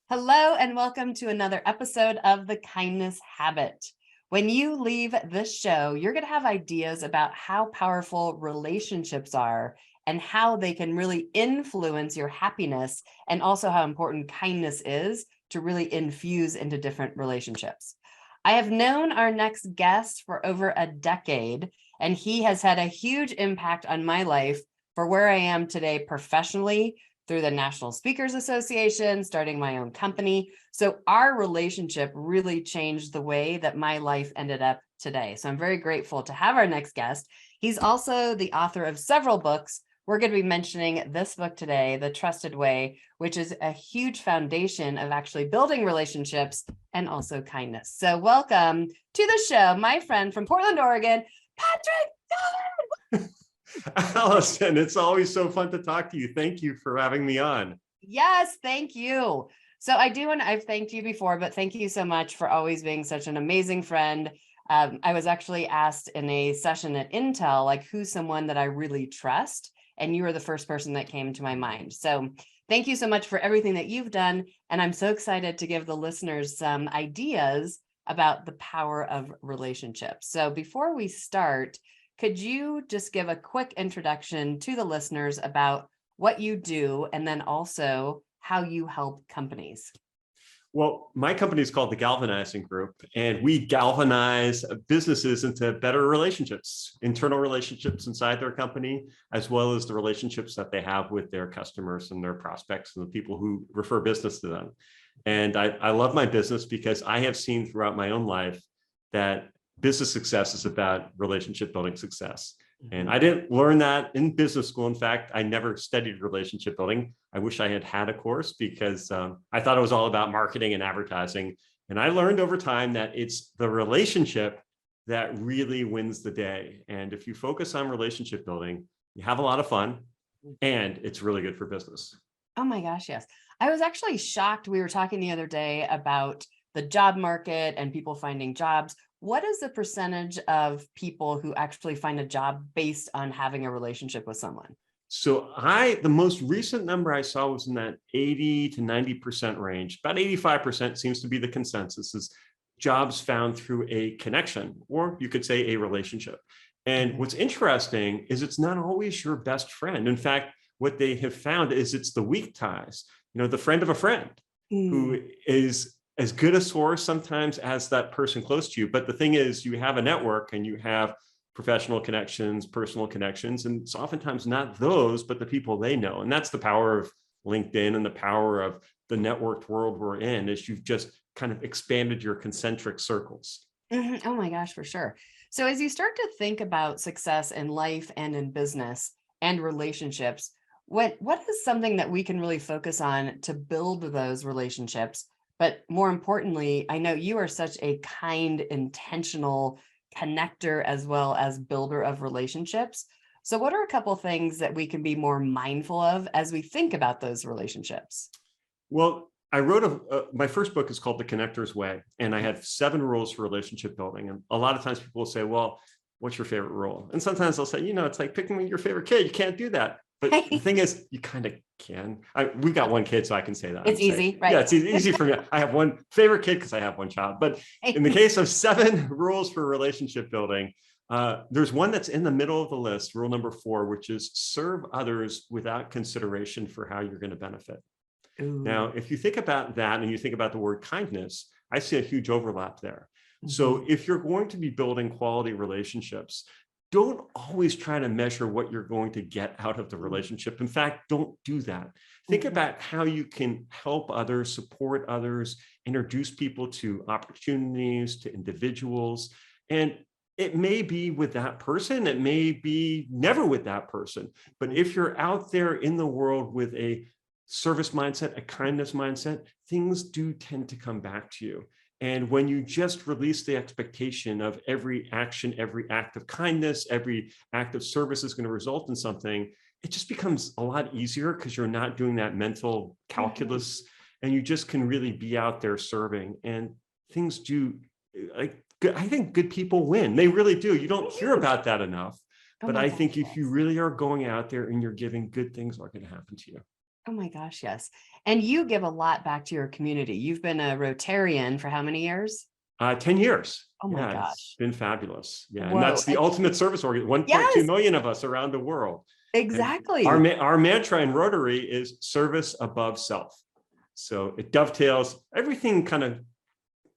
Hello, and welcome to another episode of The Kindness Habit. When you leave this show, you're going to have ideas about how powerful relationships are and how they can really influence your happiness, and also how important kindness is to really infuse into different relationships. I have known our next guest for over a decade, and he has had a huge impact on my life for where I am today professionally, through the National Speakers Association, starting my own company. So our relationship really changed the way that my life ended up today. So I'm very grateful to have our next guest. He's also the author of several books. We're going to be mentioning this book today, The Trusted Way, which is a huge foundation of actually building relationships and also kindness. So welcome to the show, my friend from Portland, Oregon, Patrick Galvin. Allison, it's always so fun to talk to you. Thank you for having me on. Yes, thank you. So I do, and I've thanked you before, but thank you so much for always being such an amazing friend. I was actually asked in a session at Intel, like, who's someone that I really trust? And you were the first person that came to my mind. So thank you so much for everything that you've done. And I'm so excited to give the listeners some ideas about the power of relationships. So before we start, could you just give a quick introduction to the listeners about what you do, and then also how you help companies? Well, my company is called the Galvanizing Group, and we galvanize businesses into better relationships, internal relationships inside their company, as well as the relationships that they have with their customers and their prospects and the people who refer business to them. And I love my business because I have seen throughout my own life that business success is about relationship building success. And I didn't learn that in business school. In fact, I never studied relationship building. I wish I had had a course because I thought it was all about marketing and advertising. And I learned over time that it's the relationship that really wins the day. And if you focus on relationship building, you have a lot of fun and it's really good for business. Oh my gosh, yes. I was actually shocked. We were talking the other day about the job market and people finding jobs. What is the percentage of people who actually find a job based on having a relationship with someone? So the most recent number I saw was in that 80 to 90% range. About 85% seems to be the consensus, is jobs found through a connection, or you could say a relationship. And what's interesting is it's not always your best friend. In fact, what they have found is it's the weak ties, the friend of a friend who is as good a source sometimes as that person close to you. But the thing is, you have a network and you have professional connections, personal connections, and it's oftentimes not those, but the people they know. And that's the power of LinkedIn and the power of the networked world we're in, is you've just kind of expanded your concentric circles. Oh my gosh, for sure. So as you start to think about success in life and in business and relationships, what is something that we can really focus on to build those relationships? But more importantly, I know you are such a kind, intentional connector as well as builder of relationships. So what are a couple things that we can be more mindful of as we think about those relationships? Well, I wrote my first book is called The Connector's Way, and I had 7 rules for relationship building. And a lot of times people will say, well, what's your favorite rule? And sometimes they'll say, it's like picking your favorite kid. You can't do that. But the thing is, you kind of can. We've got one kid, so I can say that. It's easy, right? Yeah, it's easy for me. I have one favorite kid because I have one child. But in the case of 7 rules for relationship building, there's one that's in the middle of the list, rule number 4, which is serve others without consideration for how you're going to benefit. Ooh. Now, if you think about that and you think about the word kindness, I see a huge overlap there. So if you're going to be building quality relationships, don't always try to measure what you're going to get out of the relationship. In fact, don't do that. Think about how you can help others, support others, introduce people to opportunities, to individuals. And it may be with that person, it may be never with that person. But if you're out there in the world with a service mindset, a kindness mindset, things do tend to come back to you. And when you just release the expectation of every action, every act of kindness, every act of service is going to result in something, it just becomes a lot easier because you're not doing that mental calculus and you just can really be out there serving. And things do, I think good people win. They really do. You don't hear about that enough. But I think if you really are going out there and you're giving, good things are going to happen to you. Oh my gosh, yes. And you give a lot back to your community. You've been a Rotarian for how many years? 10 years. Oh my Yeah, it's gosh. been fabulous. Yeah, and Whoa. that's the ultimate service organ. 1.2 Yes, million of us around the world. And exactly. our mantra in Rotary is service above self. So it dovetails, everything kind of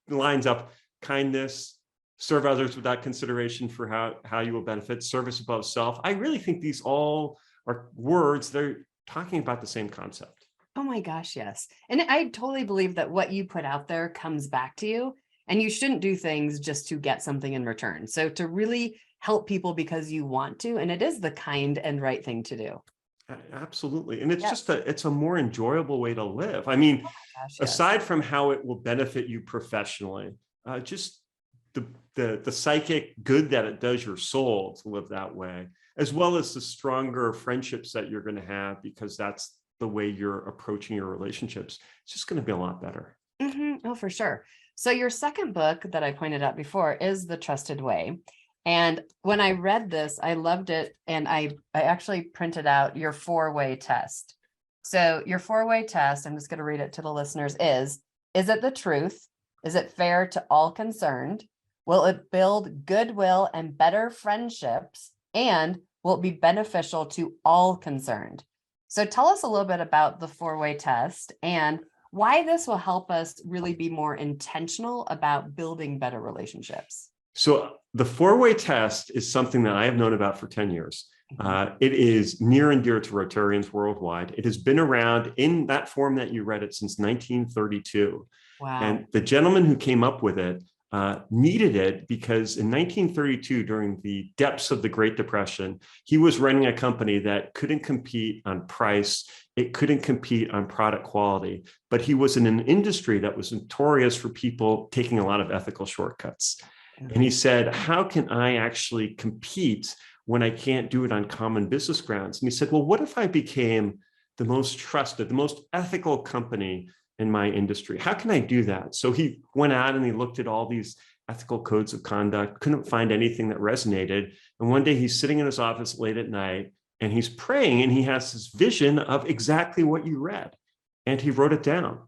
lines up: kindness, serve others without consideration for how you will benefit, service above self. I really think these all are words, they're talking about the same concept. Oh my gosh, yes. And I totally believe that what you put out there comes back to you, and you shouldn't do things just to get something in return. So to really help people because you want to, and it is the kind and right thing to do. Absolutely. And it's Yep. just it's a more enjoyable way to live. I mean, Gosh, yes. aside from how it will benefit you professionally, just the psychic good that it does your soul to live that way, as well as the stronger friendships that you're going to have, because that's the way you're approaching your relationships. It's just going to be a lot better. Oh, for sure. So your second book that I pointed out before is The Trusted Way. And when I read this, I loved it. And I actually printed out your 4-way test. So your 4-way test, I'm just going to read it to the listeners, is it the truth? Is it fair to all concerned? Will it build goodwill and better friendships? And will it be beneficial to all concerned? So tell us a little bit about the 4-way test and why this will help us really be more intentional about building better relationships. So the 4-way test is something that I have known about for 10 years. Mhm. It is near and dear to Rotarians worldwide. It has been around in that form that you read it since 1932. Wow. And the gentleman who came up with it needed it because in 1932, during the depths of the Great Depression, he was running a company that couldn't compete on price. It couldn't compete on product quality, but he was in an industry that was notorious for people taking a lot of ethical shortcuts. And he Mhm. said, how can I actually compete when I can't do it on common business grounds? And he said, well, what if I became the most trusted, the most ethical company in my industry? How can I do that? So he went out and he looked at all these ethical codes of conduct, couldn't find anything that resonated. And one day he's sitting in his office late at night and he's praying and he has this vision of exactly what you read. And he wrote it down.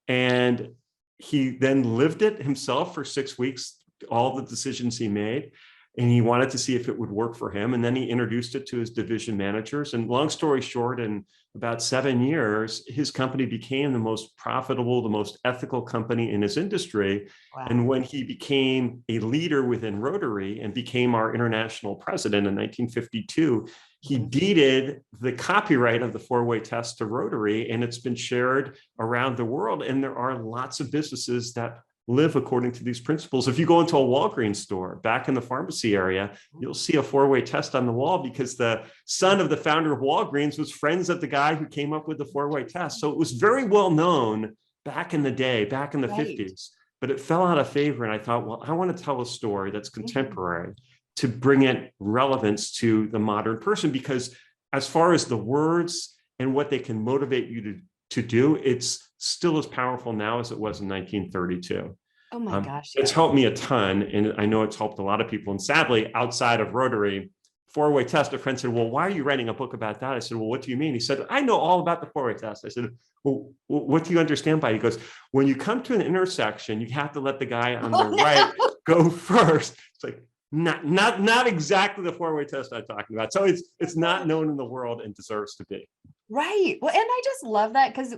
And he then lived it himself for 6 weeks, all the decisions he made, and he wanted to see if it would work for him. And then he introduced it to his division managers. And long story short, in about 7 years, his company became the most profitable, the most ethical company in his industry. And Wow. when he became a leader within Rotary and became our international president in 1952, he Mhm. deeded the copyright of the 4-way test to Rotary, and it's been shared around the world. And there are lots of businesses that live according to these principles. If you go into a Walgreens store back in the pharmacy area, you'll see a 4-way test on the wall because the son of the founder of Walgreens was friends of the guy who came up with the 4-way test. So it was very well known back in the day, back in the Right. 50s, but it fell out of favor. And I thought, well, I want to tell a story that's Mhm. contemporary to bring it relevance to the modern person, because as far as the words and what they can motivate you to do, it's still as powerful now as it was in 1932. Oh my gosh, It's yes. helped me a ton, and I know it's helped a lot of people. And sadly, outside of Rotary, 4-way test, a friend said, well, why are you writing a book about that? I said, well, what do you mean? He said, I know all about the 4-way test. I said, well, what do you understand by it? He goes, when you come to an intersection, you have to let the guy on the Oh right no. go first. It's like, not exactly the 4-way test I'm talking about. So it's not known in the world and deserves to be. Right. Well, and I just love that because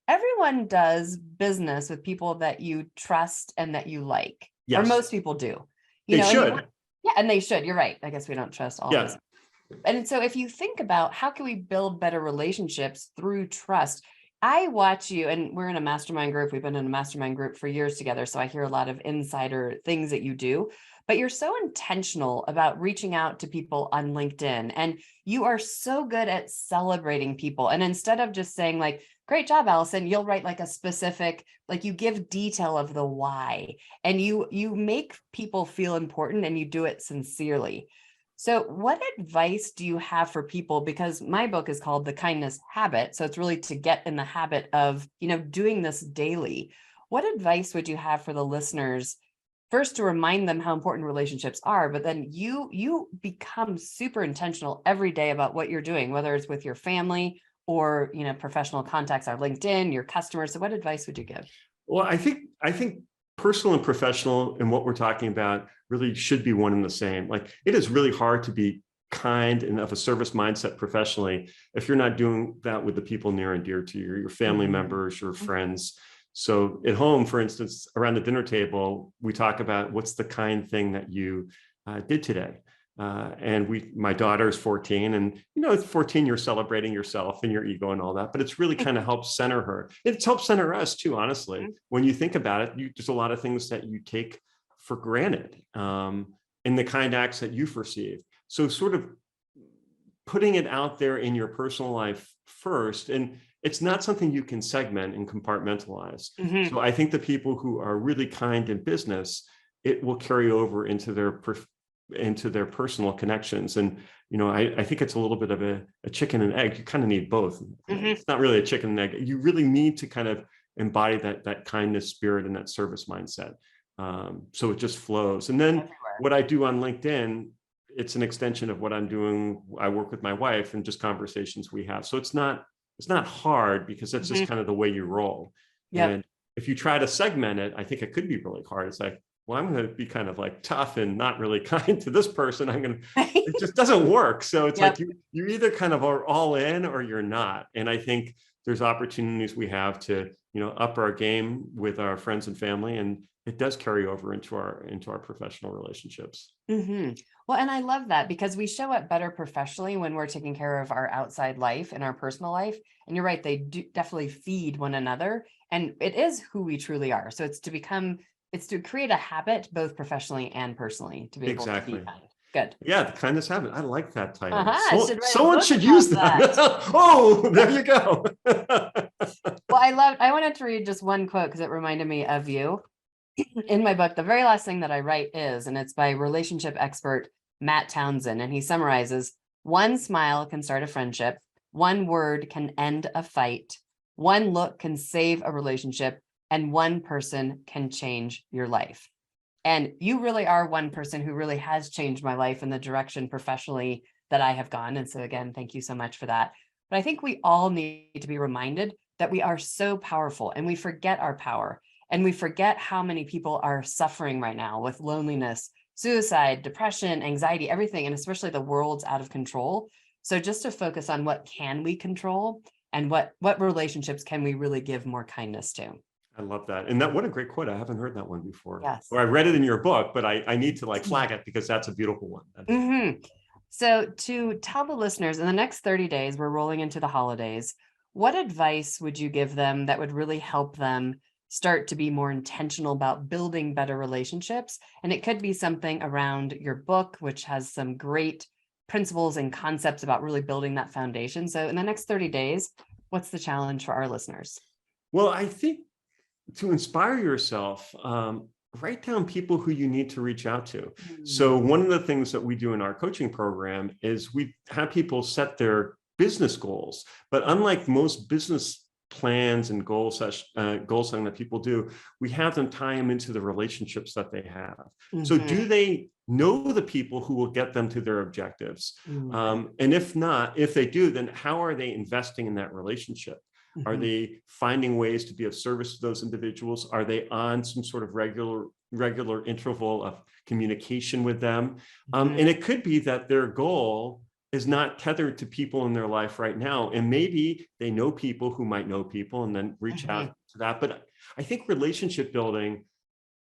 everyone does business with people that you trust and that you like, or Yes, most people do, they and you want, should. yeah, and they should. You're right. I guess we don't trust all Yeah. business. And so if you think about how can we build better relationships through trust, I watch you, and we're in a mastermind group. We've been in a mastermind group for years together. So I hear a lot of insider things that you do, but you're so intentional about reaching out to people on LinkedIn. And you are so good at celebrating people. And instead of just saying, like, great job, Allison, you'll write like a specific, like you give detail of the why, and you make people feel important and you do it sincerely. So what advice do you have for people? Because my book is called The Kindness Habit. So it's really to get in the habit of, doing this daily. What advice would you have for the listeners? First, to remind them how important relationships are, but then you become super intentional every day about what you're doing, whether it's with your family or, professional contacts are LinkedIn, your customers. So what advice would you give? Well, I think personal and professional and what we're talking about really should be one and the same. Like, it is really hard to be kind and of a service mindset professionally if you're not doing that with the people near and dear to you, your family members, your friends. So at home, for instance, around the dinner table, we talk about what's the kind thing that you did today. And my daughter is 14, and at 14, you're celebrating yourself and your ego and all that, but it's really kind of helps center her. It's helped center us too, honestly. When you think about it, there's a lot of things that you take for granted in the kind acts that you perceive. So sort of putting it out there in your personal life first, and it's not something you can segment and compartmentalize. So I think the people who are really kind in business, it will carry over into their personal connections. And, I think it's a little bit of a chicken and egg. You kind of need both. It's not really a chicken and egg. You really need to kind of embody that kindness spirit and that service mindset. So it just flows. And then what I do on LinkedIn, it's an extension of what I'm doing. I work with my wife and just conversations we have. So it's not hard, because that's just kind of the way you roll. And if you try to segment it, I think it could be really hard. It's like, well, I'm going to be kind of like tough and not really kind to this person. It just doesn't work. So it's like you either kind of are all in or you're not. And I think there's opportunities we have to, up our game with our friends and family. And it does carry over into our professional relationships. Well, and I love that, because we show up better professionally when we're taking care of our outside life and our personal life. And you're right, they do definitely feed one another. And it is who we truly are. So it's to create a habit, both professionally and personally, to be able to be kind. Good. Yeah, the kindness habit. I like that title. Someone should use that. Oh, there you go. Well, I wanted to read just one quote because it reminded me of you. In my book, the very last thing that I write and it's by relationship expert Matt Townsend, and he summarizes: one smile can start a friendship, one word can end a fight, one look can save a relationship, and one person can change your life. And you really are one person who really has changed my life in the direction professionally that I have gone. And so again, thank you so much for that. But I think we all need to be reminded that we are so powerful, and we forget our power. And we forget how many people are suffering right now with loneliness, suicide, depression, anxiety, everything, and especially the world's out of control. So just to focus on what can we control, and what relationships can we really give more kindness to. I love that. And what a great quote. I haven't heard that one before. Yes. Or I read it in your book, but I need to flag it, because that's a beautiful one. So to tell the listeners, in the next 30 days, we're rolling into the holidays. What advice would you give them that would really help them start to be more intentional about building better relationships? And it could be something around your book, which has some great principles and concepts about really building that foundation. So in the next 30 days, what's the challenge for our listeners? Well, I think to inspire yourself, write down people who you need to reach out to. So one of the things that we do in our coaching program is we have people set their business goals, but unlike most business plans and goal setting that people do, we have them tie them into the relationships that they have. So do they know the people who will get them to their objectives? And if not, if they do, then how are they investing in that relationship? Are they finding ways to be of service to those individuals? Are they on some sort of regular interval of communication with them? And it could be that their goal is not tethered to people in their life right now. And maybe they know people who might know people and then reach out to that. But I think relationship building,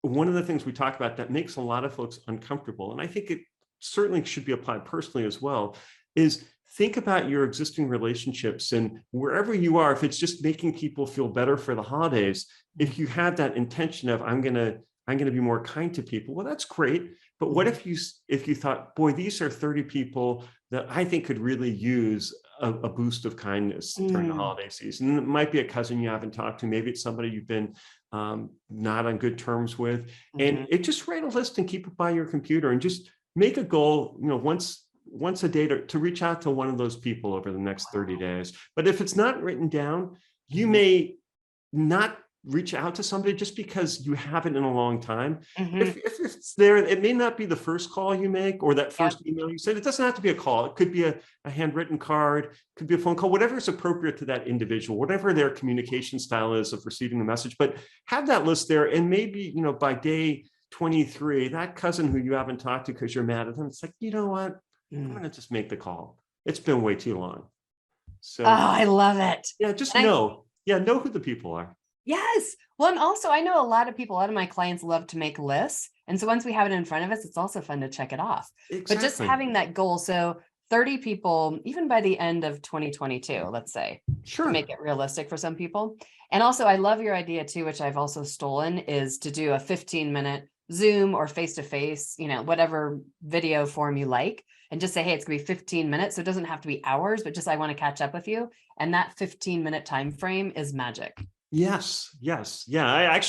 one of the things we talk about that makes a lot of folks uncomfortable, and I think it certainly should be applied personally as well, is think about your existing relationships, and wherever you are, if it's just making people feel better for the holidays, if you have that intention of I'm gonna be more kind to people, well, that's great. But what if you thought, boy, these are 30 people that I think could really use a boost of kindness during the holiday season? And it might be a cousin you haven't talked to, maybe it's somebody you've been not on good terms with, and just write a list and keep it by your computer, and just make a goal, once a day to reach out to one of those people over the next 30 days. But if it's not written down, you may not reach out to somebody just because you haven't in a long time. Mhm. If it's there, it may not be the first call you make or that Yep. first email you send. It doesn't have to be a call. It could be a handwritten card, could be a phone call, whatever is appropriate to that individual, whatever their communication style is of receiving the message. But have that list there, and maybe, by day 23, that cousin who you haven't talked to because you're mad at them, it's like, you know what? I'm Mm. going to just make the call. It's been way too long. Oh, So I love it. yeah, just And know who the people are. yes. Well, and also I know a lot of my clients love to make lists. And so once we have it in front of us, it's also fun to check it off. But just Exactly. having that goal. So 30 people, even by the end of 2022, let's say, to Sure. make it realistic for some people. And also, I love your idea too, which I've also stolen, is to do a 15-minute Zoom or face-to-face, whatever video form you like, and just say, hey, it's gonna be 15 minutes. So it doesn't have to be hours, but just I want to catch up with you. And that 15-minute time frame is magic. Yes. Yeah.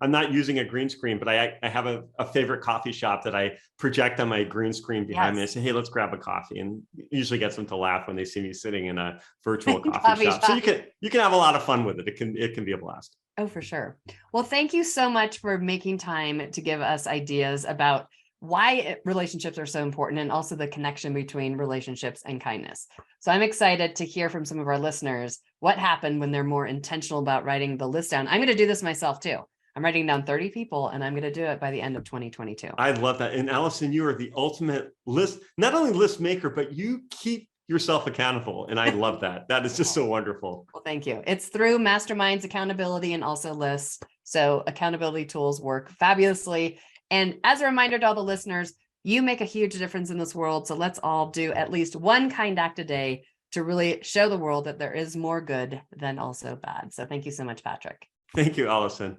I'm not using a green screen, but I have a favorite coffee shop that I project on my green screen behind me. I Yes. say, hey, let's grab a coffee, and usually gets them to laugh when they see me sitting in a virtual coffee Coffee shop. So shop. you can have a lot of fun with it. It can be a blast. Oh, for sure. Well, thank you so much for making time to give us ideas about why relationships are so important, and also the connection between relationships and kindness. So I'm excited to hear from some of our listeners what happened when they're more intentional about writing the list down. I'm going to do this myself too. I'm writing down 30 people, and I'm going to do it by the end of 2022. I love that. And Allison, you are the ultimate not only list maker, but you keep yourself accountable. And I love that. That is just so wonderful. Well, thank you. It's through masterminds, accountability, and also lists. So accountability tools work fabulously. And as a reminder to all the listeners, you make a huge difference in this world. So let's all do at least one kind act a day to really show the world that there is more good than also bad. So thank you so much, Patrick. Thank you, Allison.